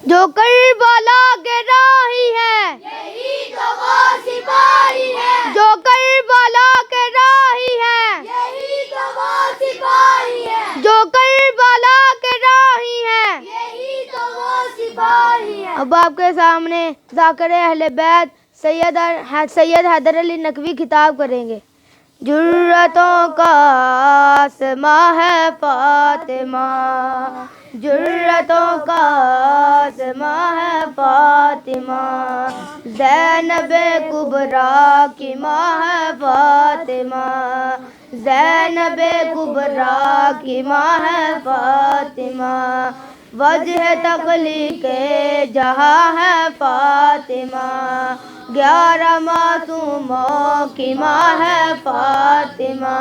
جو کربلا کے راہی ہے یہی تو وہ سپاہی ہے، جو کربلا کے راہی ہے یہی تو وہ سپاہی ہے، جو کربلا کے راہی ہے یہی تو وہ سپاہی ہے۔ اب آپ کے سامنے ذاکر اہل بیت سید حیدر علی نقوی خطاب کریں گے۔ جرتوں کا آسماں ہے فاطمہ، جرتوں کا آسماں ہے فاطمہ، زینب کبریٰ کی ماں ہے فاطمہ، زینب کبریٰ کی ماں ہے فاطمہ، وجہ تخلیق جہاں ہے فاطمہ، 11 معصوموں کی ماں ہے فاطمہ،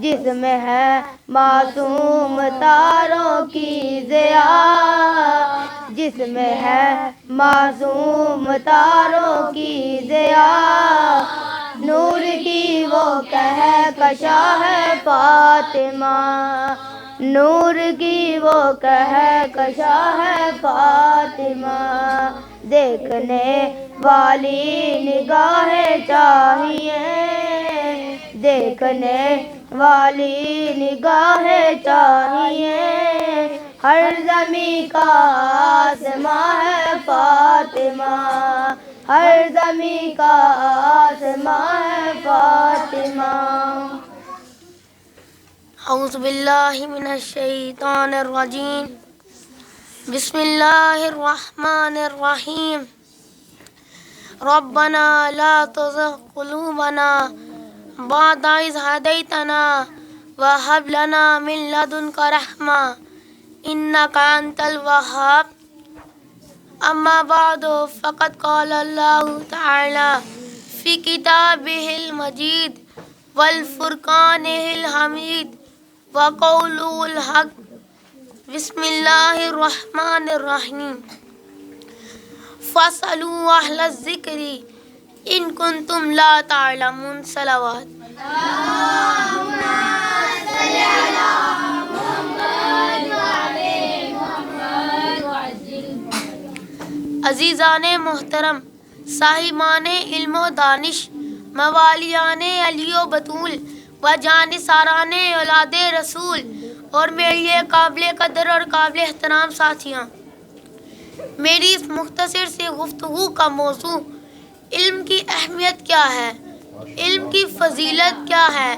جس میں ہے معصوم تاروں کی ضیا، جس میں ہے معصوم تاروں کی ضیا، نور کی وہ کہکشاں ہے فاطمہ، نور کی وہ کہکشاں ہے فاطمہ، دیکھنے والی نگاہیں چاہیے، دیکھنے والی نگاہیں چاہیے، ہر زمیں کا آسماں ہے فاطمہ، ہر زمیں کا آسماں ہے فاطمہ۔ اعوذ باللہ من الشیطان الرجیم، بسم اللہ الرحمن الرحیم، ربنا لا تزغ قلوبنا بعد اذ ہدیتنا وہب لنا من لدنک رحمہ انک انت الوہاب۔ اما بعد فقد قال اللہ تعالی فی کتابہ المجید والفرقانہ الحمید وقولہ الحق، بسم اللہ الرحمن الرحیم، فاسألوا اہل الذکر ان کنتم لا تعلمون۔ صلوات۔ عزیزان محترم، صاحبان علم و دانش، موالیان علی و بطول و جانثاران اولاد رسول اور میرے قابل قدر اور قابل احترام ساتھیاں، میری اس مختصر سی گفتگو کا موضوع علم کی اہمیت کیا ہے، علم کی فضیلت کیا ہے،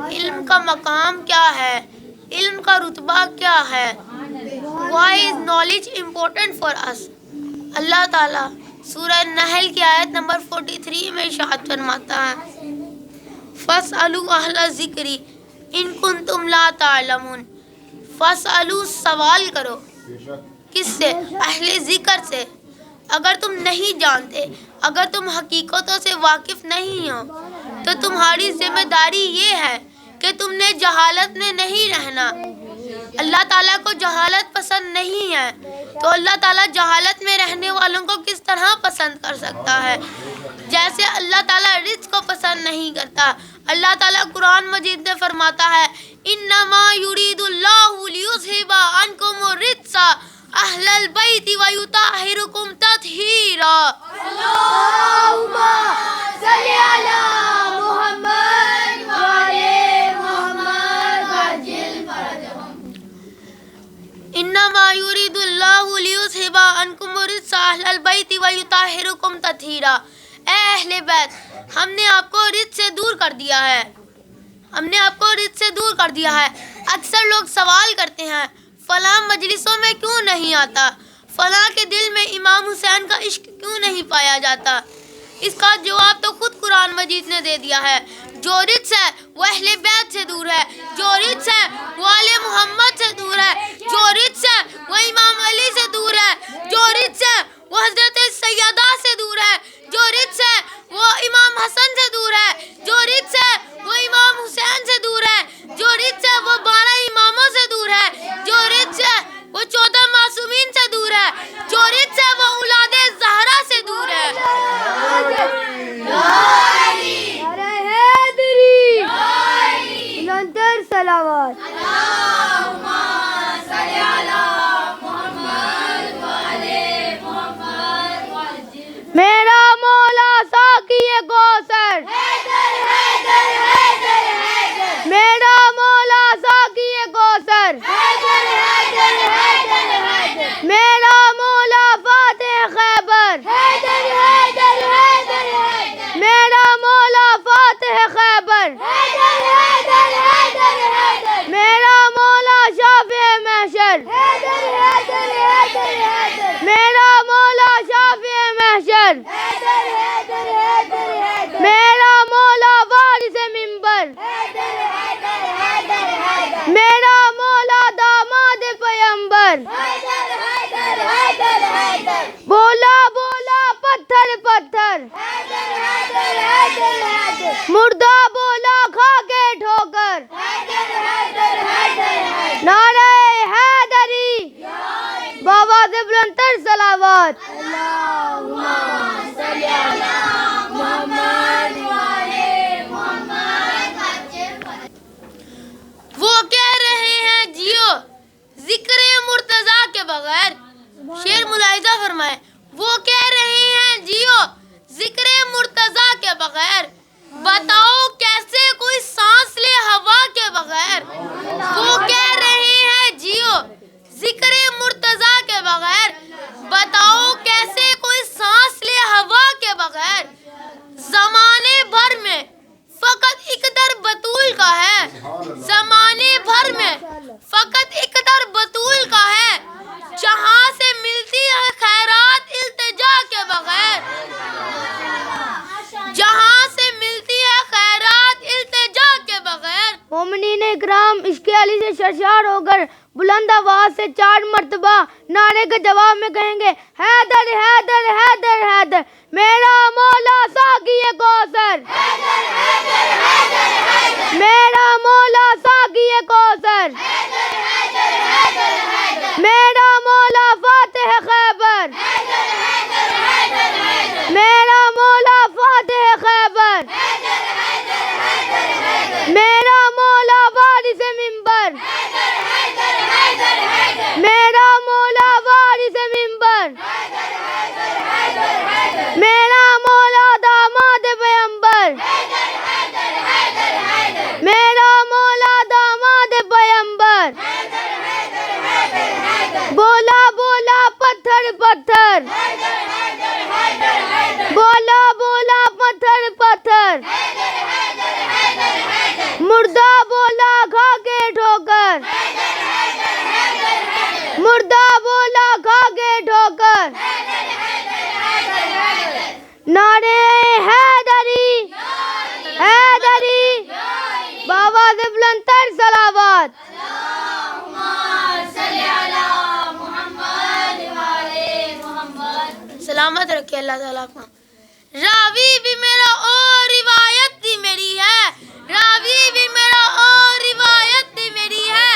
علم کا مقام کیا ہے، علم کا رتبہ کیا ہے، why is knowledge important for us۔ اللہ تعالیٰ سورہ نحل کی آیت نمبر 43 میں ارشاد فرماتا ہے، فاسألوا اہل الذکر ان کنتم لا تعلمون۔ فاسألوا، سوال کرو، کس سے؟ اہل ذکر سے۔ اگر تم نہیں جانتے، اگر تم حقیقتوں سے واقف نہیں ہو تو تمہاری ذمہ داری یہ ہے کہ تم نے جہالت میں نہیں رہنا۔ اللہ تعالیٰ کو جہالت پسند نہیں ہے، تو اللہ تعالیٰ جہالت میں رہنے والوں کو کس طرح پسند کر سکتا ہے؟ جیسے اللہ تعالیٰ رزق کو پسند نہیں کرتا۔ اللہ تعالیٰ قرآن مجید میں فرماتا ہے، انما یرید اللہ لیذھب عنکم الرجس اہل البیت ویطہرکم تطہیرا۔ اللہم صلی علی محمد وعلی محمد وعجل فرجهم۔ انما یرید اللہ لیذھب عنکم الرجس اہل البیت ویطہرکم تطہیرا۔ اے اہل بیت، ہم نے آپ کو رجس سے دور کر دیا ہے، ہم نے آپ کو رجس سے دور کر دیا ہے۔ اکثر لوگ سوال کرتے ہیں، فلاں مجلسوں میں کیوں نہیں آتا، فلاں کے دل میں امام حسین کا عشق کیوں نہیں پایا جاتا؟ اس کا جواب تو خود قرآن مجید نے دے دیا ہے، جو رجس ہے وہ اہل بیت سے دور ہے، جو رجس ہے وہ آل محمد سے دور ہے، جو رجس ہے وہ امام علی سے دور ہے، جو رجس ہے وہ حضرت سیدہ سے دور ہے، جو رجس ہے وہ امام حسن سے دور ہے، جو رجس ہے وہ امام حسین سے دور ہے، جو رجس ہے وہ 12 اماموں سے دور ہے، جو رجس ہے وہ 14 معصومین سے دور ہے، جو رجس ہے وہ اولاد زہرا سے دور ہے۔ اللہم صلی علی محمد آواز بلند تر صلوات. وہ کہہ رہے ہیں جیو ذکر مرتضیٰ کے بغیر. شعر ملاحظہ فرمائے. وہ کہہ رہے ہیں جیو ذکر مرتضیٰ کے بغیر. بتاؤ کیسے کوئی سانس لے ہوا کے بغیر. وہ کہہ رہے ہیں جیو ذکر مرتضیٰ کے بغیر. بتاؤ کیسے کوئی سانس لے ہوا کے بغیر. زمانے بھر میں فقط ایک در بطول کا ہے. زمانے بھر میں فقط ایک در بطول کا ہے. جہاں سے ملتی ہے خیرات التجا کے بغیر. جہاں سے ملتی ہے خیرات التجا کے بغیر. مومنین اکرام عشق علی سے سرشار ہو کر بلند آواز سے 4 مرتبہ نعرے کے جواب میں کہیں گے حیدر حیدر حیدر حیدر میرا مولا ساقی کوثر. میرا مولا ساقی کوثر. میرا مولا فاتح خیبر. میرا مولا فاتح خیبر. میرا مولا وارث منبر. میرا مولا وارث منبر. میرا مولا داماد پیغمبر. میرا مولا داماد پیغمبر. بولا بولا پتھر پتھر. بولا بولا پتھر پتھر. مردہ بولا کھا کے ٹھوکر. مردہ بولا کھا کے ٹھوکر. نعرے حیدری حیدری بابا سے بلند تر صلوات. سلامت رکھے اللہ تعالیٰ کو. راوی بھی میرا اور روایت بھی میری ہے. راوی بھی میرا اور روایت بھی میری ہے.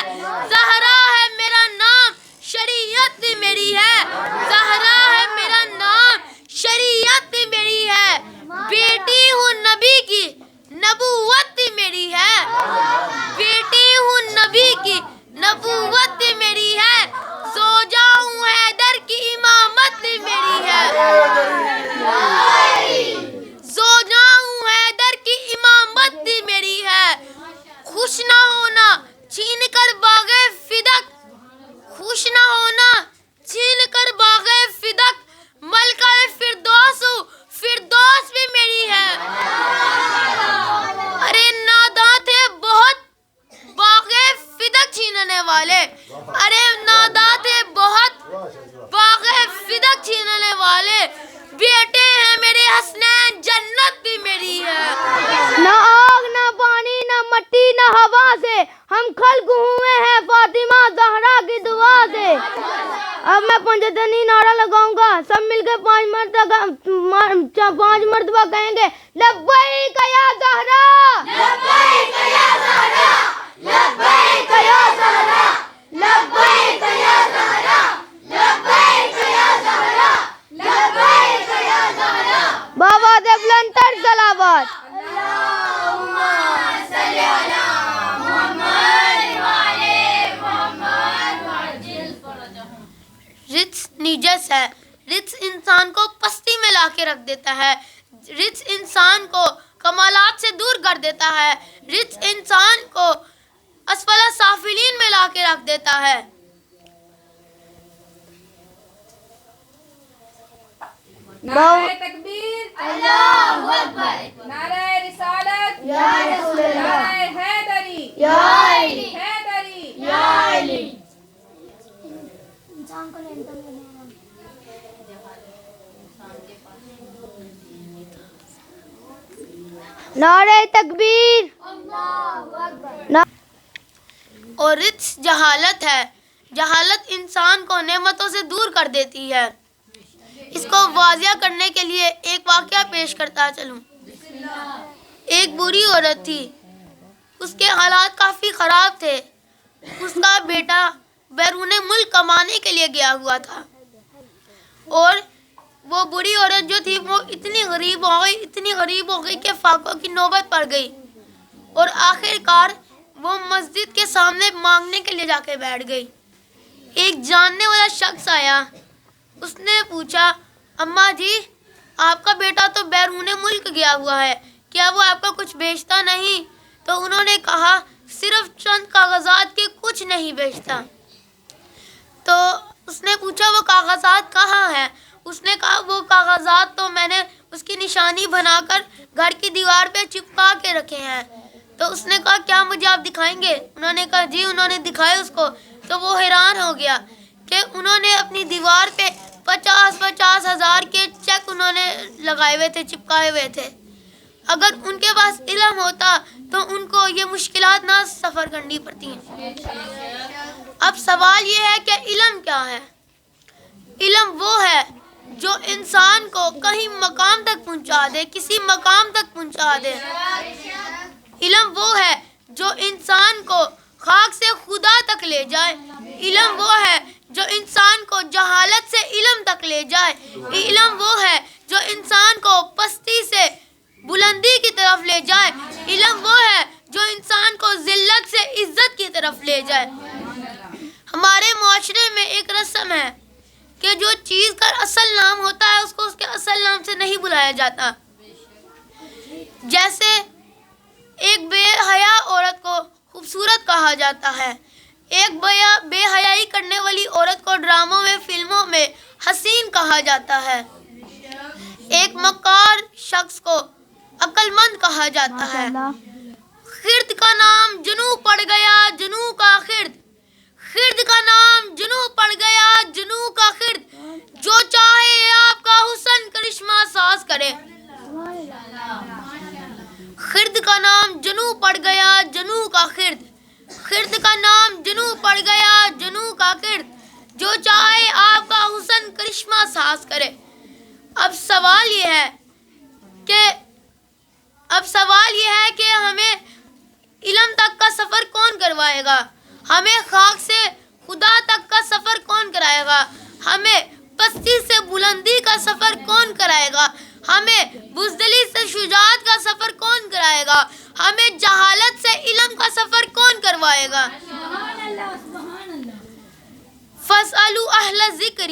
زہرا ہے میرا نام شریعت بھی میری ہے. زہرا ہے میرا نام شریعت بھی میری ہے. بیٹی ہوں نبی کی نبوت بھی میری ہے. بیٹی ہوں نبی کی نبوت بھی میری ہے. زوجہ ہوں حیدر کی امامت بھی میری ہے. زوجہ ہوں حیدر کی امامت بھی میری ہے. خوش نہ ہونا چھین کر باغ فدق. خوش نہ ہونا چھین کر باغ فدق. ملکہ فردوس ہوں فردوس بھی میری ہے. ارے ناداں تھے بہت باغ فدق چھیننے والے. ارے ناداں تھے بہت باغ فدق چھیننے والے. بیٹے ہیں میرے حسنین جنت بھی میری ہے. نہ آگ نہ پانی نہ مٹی نہ ہوا سے ہم خلق ہوئے ہیں فاطمہ زہرا کی دعا سے. اب میں پنجتنی نعرہ لگاؤں گا. سب مل کے 5 مرتبہ کہیں گے لبیک یا زہرا. لبیک یا زہرا. لبیک یا زہرا. لبیک یا زہرا. لبیک یا زہرا. لبیک یا زہرا. بابا سے بلند تر صلوات. رچ نجس ہے. رچ انسان کو پستی میں لا کے رکھ دیتا ہے. رچ انسان کو کمالات سے دور کر دیتا ہے. رچ انسان کو اسفل سافلین میں لا کے رکھ دیتا ہے. نعرہ تکبیر اللہ اکبر. نعرہ رسالت یا رسول اللہ. نعرہ حیدری یا علی. حیدری یا علی. نعرہ تکبیر. اور رچ جہالت ہے. جہالت انسان کو نعمتوں سے دور کر دیتی ہے. اس کو واضح کرنے کے لیے ایک واقعہ پیش کرتا چلوں. ایک بری عورت تھی. اس کے حالات کافی خراب تھے. اس کا بیٹا بیرون ملک کمانے کے لیے گیا ہوا تھا. اور وہ بری عورت جو تھی وہ اتنی غریب ہو گئی کہ فاقوں کی نوبت پڑ گئی، اور آخر کار وہ مسجد کے سامنے مانگنے کے لیے جا کے بیٹھ گئی۔ ایک جاننے والا شخص آیا، اس نے پوچھا، اماں جی آپ کا بیٹا تو بیرون ملک گیا ہوا ہے، کیا وہ آپ کا کچھ بیچتا نہیں؟ تو انہوں نے کہا صرف چند کاغذات کے کچھ نہیں بیچتا۔ تو اس نے پوچھا وہ کاغذات کہاں ہیں؟ اس نے کہا وہ کاغذات تو میں نے اس کی نشانی بنا کر گھر کی دیوار پہ چپکا کے رکھے ہیں۔ تو اس نے کہا کیا مجھے آپ دکھائیں گے؟ انہوں نے کہا جی۔ انہوں نے دکھائے اس کو، تو وہ حیران ہو گیا کہ انہوں نے اپنی دیوار پہ 50,000 کے چیک انہوں نے لگائے ہوئے تھے، چپکائے ہوئے تھے۔ اگر ان کے پاس علم ہوتا تو ان کو یہ مشکلات نہ سفر کرنی پڑتی ہیں۔ اب سوال یہ ہے کہ علم کیا ہے؟ علم وہ ہے جو انسان کو کہیں مقام تک پہنچا دے، کسی مقام تک پہنچا دے۔ علم وہ ہے جو انسان کو خاک سے خدا تک لے جائے۔ علم وہ ہے جو انسان کو جہالت سے علم تک لے جائے۔ علم وہ ہے جو انسان کو پستی سے بلندی کی طرف لے جائے۔ علم وہ ہے جو انسان کو ذلت سے عزت کی طرف لے جائے۔ ہمارے معاشرے میں ایک رسم ہے کہ جو چیز کا اصل نام ہوتا ہے اس کو اس کے اصل نام سے نہیں بلایا جاتا۔ جیسے ایک بے حیا عورت کو خوبصورت کہا جاتا ہے، ایک بے حیائی کرنے والی عورت کو ڈراموں میں، فلموں میں حسین کہا جاتا ہے، ایک مکار شخص کو عقل مند کہا جاتا ہے۔ خرد کا نام جنوں پڑ گیا، جنوں کا خرد، خرد کا نام جنوں پڑ گیا، جنوں کا خرد، جو چاہے آپ کا حسن کرشمہ ساز کرے۔ خرد کا نام جنوں پڑ گیا، جنوں کا خرد، خرد کا نام جنوں پڑ گیا، جنوں کا خرد، جو چاہے آپ کا حسن کرشمہ ساز کرے۔ اب سوال یہ ہے کہ ہمیں علم تک کا سفر کون کروائے گا؟ ہمیں خاک سے خدا تک کا سفر کون کرائے گا؟ ہمیں پستی سے بلندی کا سفر کون کرائے گا؟ ہمیں بزدلی سے شجاعت کا سفر کون کرائے گا؟ ہمیں جہالت سے علم کا سفر کون کروائے گا؟ فَاسْأَلُوا أَهْلَ الذِّكْرِ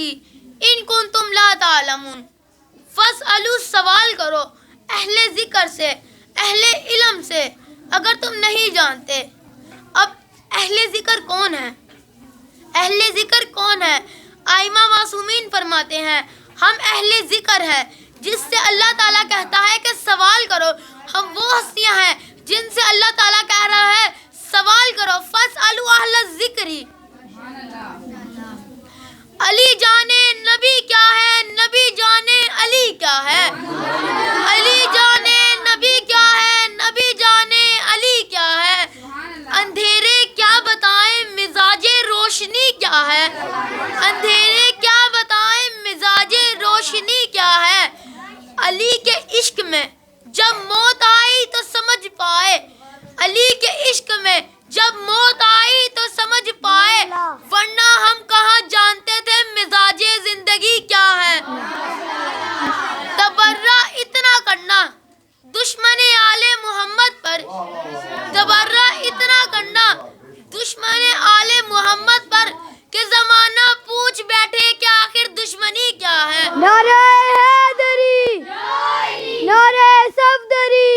إِن كُنتُمْ لَا تَعْلَمُونَ۔ فَاسْأَلُوا سوال کرو اہل ذکر سے، اہل علم سے، اگر تم نہیں جانتے۔ اب اہل ذکر کون ہے؟ اہل ذکر کون ہے؟ ائمہ معصومین فرماتے ہیں ہم اہل ذکر ہیں جس سے اللہ تعالیٰ کہتا ہے کہ سوال کرو۔ ہم وہ ہستیاں ہیں جن سے اللہ تعالیٰ کہہ رہا ہے سوال کرو۔ فَاسْأَلُوا أَهْلَ الذِّكْرِ۔ علی جانے نبی کیا ہے، نبی جانے علی کیا ہے، علی جانے نبی کیا ہے، نبی جانے علی کیا ہے۔ اندھیرے کیا بتائیں مزاج روشنی کیا ہے، اندھیرے کیا بتائیں مزاج روشنی کیا ہے۔ علی کے عشق میں جب موت آئی تو سمجھ پائے، علی کے عشق میں جب موت آئی تو سمجھ پائے، ورنہ ہم کہاں جانتے تھے مزاج زندگی کیا ہے۔ تبرہ اتنا کرنا دشمن آل محمد پر، تبرہ اتنا کرنا دشمن آل محمد پر کہ زمانہ پوچھ بیٹھے کہ آخر دشمنی کیا ہے۔ نعرہ حیدری، نعرہ صفدری،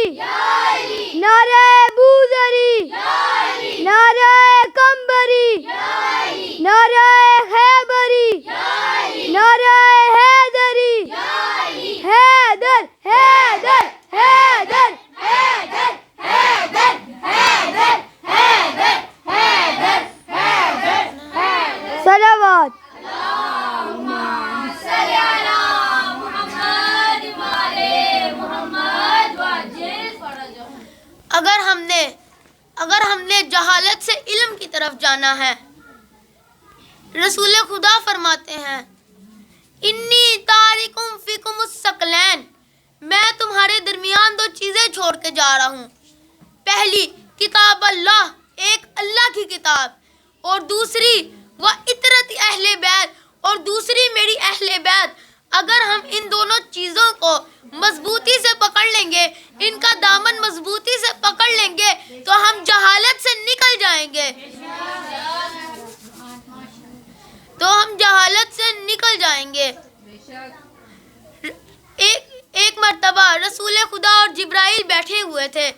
نعرہ بوذری، نعرہ قمبری، نعرہ خیبری، نعرہ حیدری، حیدر حیدر حیدر حیدر حیدر حیدر حیدر حیدر حیدر۔ صلوات۔ اگر ہم نے جہالت سے علم کی طرف جانا ہے، رسول خدا فرماتے ہیں انی تارکم فیکم الثقلین، میں تمہارے درمیان دو چیزیں چھوڑ کے جا رہا ہوں۔ پہلی کتاب اللہ، ایک اللہ کی کتاب، اور دوسری وہ اطرت اہل بیت، اور دوسری میری اہل بیت۔ رسول خدا اور جبرائیل بیٹھے ہوئے تھے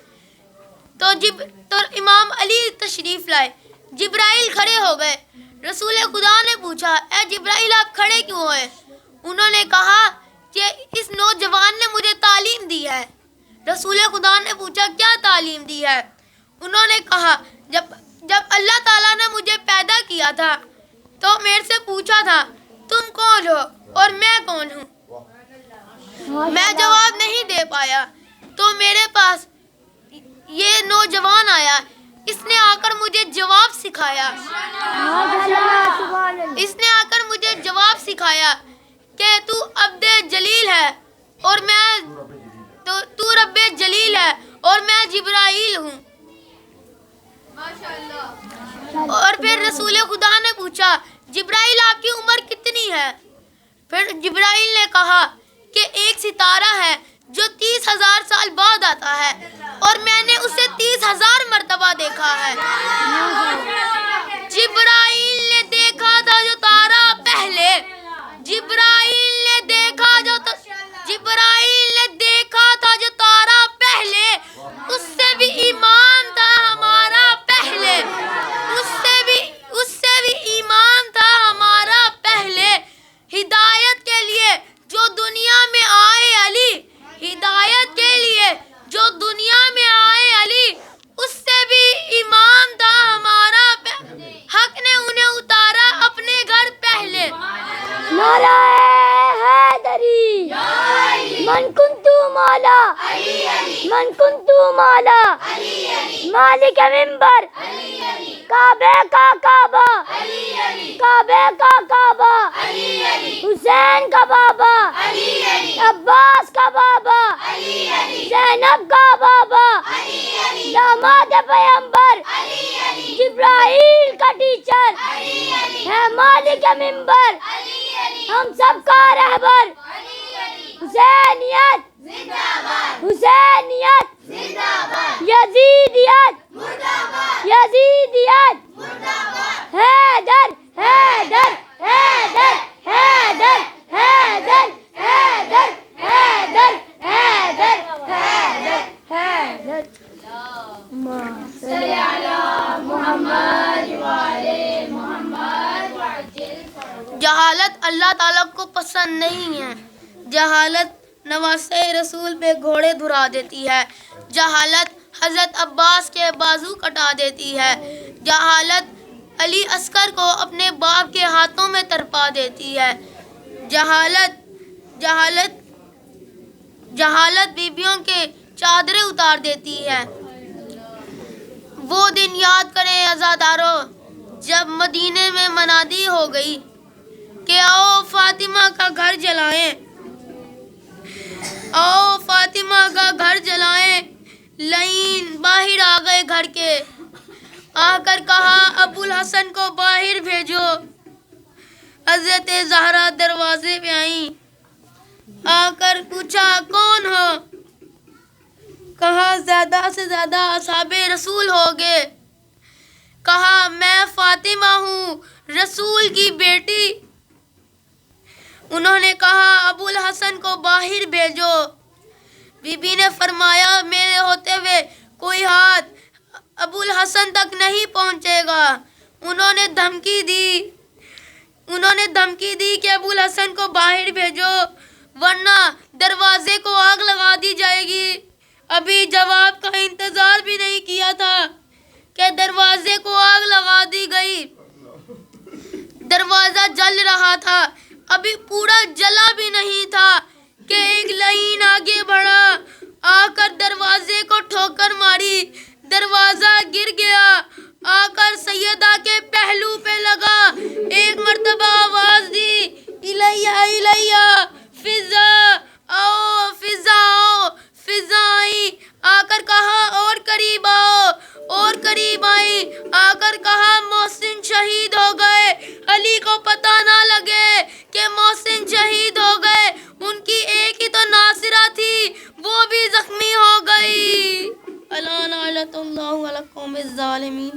تو امام علی تشریف لائے. جبرائیل کھڑے ہو گئے. رسول خدا نے پوچھا اے جبرائیل آپ کھڑے کیوں ہوئے؟ انہوں نے کہا کہ اس نوجوان نے مجھے تعلیم دی ہے. رسول خدا نے پوچھا کیا تعلیم دی ہے؟ انہوں نے کہا جب اللہ تعالیٰ نے مجھے پیدا کیا تھا تو میرے سے پوچھا تھا تم کون ہو اور میں کون ہوں. میں جواب نہیں دے پایا تو میرے پاس یہ نوجوان آیا. اس نے آ کر مجھے جواب سکھایا. اس نے آ کر مجھے جواب سکھایا کہ تو عبد جلیل ہے اور تو رب جلیل ہے اور میں جبرائیل ہوں. اور پھر رسول خدا نے پوچھا جبرائیل آپ کی عمر کتنی ہے؟ پھر جبرائیل نے کہا کہ ایک ستارہ ہے جو 30,000 سال بعد آتا ہے اور میں نے اسے 30,000 مرتبہ دیکھا ہے. جبرائیل نے دیکھا تھا جو تارا پہلے. جبرائیل نے دیکھا تھا جو تارا پہلے. اس سے بھی ایمان تھا ہمارا پہلے. اس سے بھی ایمان تھا ہمارا پہلے. ہدایت کے لیے جو دنیا میں آئے علی. ہدایت کے لیے جو دنیا میں آئے علی. اس سے بھی ایمان تھا ہمارا پہلے. حق نے انہیں اتارا اپنے گھر پہلے. نعرہ حیدری من کنتو مولا من کنتو مولا مالک ممبر کعبے کا کعبہ کعبے کا کعبہ حسین کا بابا عباس کا بابا زینب کا بابا داماد پیغمبر جبرائیل کا ٹیچر ہے مالک ممبر ہم سب کا رہبر. حسینیت حسینیت یزیدیت یزیدیت حیدر حیدر حیدر حیدر حیدر حیدر حیدر حیدر حیدر حیدر صلی علی محمد وعلی محمد. جہالت اللہ تعالیٰ کو پسند نہیں ہے. جہالت نواسے رسول پہ گھوڑے دھرا دیتی ہے. جہالت حضرت عباس کے بازو کٹا دیتی ہے. جہالت علی اصغر کو اپنے باپ کے ہاتھوں میں تڑپا دیتی ہے. جہالت بیبیوں کے چادریں اتار دیتی ہے. وہ دن یاد کریں عزادارو جب مدینے میں منادی ہو گئی کہ آؤ فاطمہ کا گھر جلائیں. آؤ فاطمہ کا گھر جلائیں. لعین باہر آ گئے گھر کے. آ کر کہا ابو الحسن کو باہر بھیجو. حضرت زہرا دروازے پہ آئیں. آ کر پوچھا کون ہو؟ کہا زیادہ سے زیادہ اصحاب رسول ہوگے. کہا میں فاطمہ ہوں رسول کی بیٹی. انہوں نے کہا ابو الحسن کو باہر بھیجو. بی بی نے فرمایا میرے ہوتے ہوئے کوئی ہاتھ ابو الحسن تک نہیں پہنچے گا. انہوں نے دھمکی دی کہ ابو الحسن کو باہر بھیجو ورنہ دروازے کو آگ لگا دی جائے گی. ابھی جواب کا انتظار بھی نہیں کیا تھا کہ دروازے کو آگ لگا دی گئی. دروازہ جل رہا تھا. ابھی پورا جلا بھی نہیں تھا کہ ایک لعین آگے بڑھا. آ کر دروازے کو ٹھوکر ماری. دروازہ گر گیا. آ کر سیدہ کے پہلو پہ لگا. ایک مرتبہ آواز دی الیہ الیہ فضا آؤ فضا آؤ. فضا آئی. آ کر کہا اور قریب آؤ. اور قریب آئی. آ کر کہا محسن شہید ہو گئے. علی کو پتہ نہ لگے کہ محسن شہید ہو گئے. ان کی ایک ہی تو ناصرہ تھی وہ بھی زخمی ہو گئی. الا نعلۃ اللہ علی القوم الظالمین.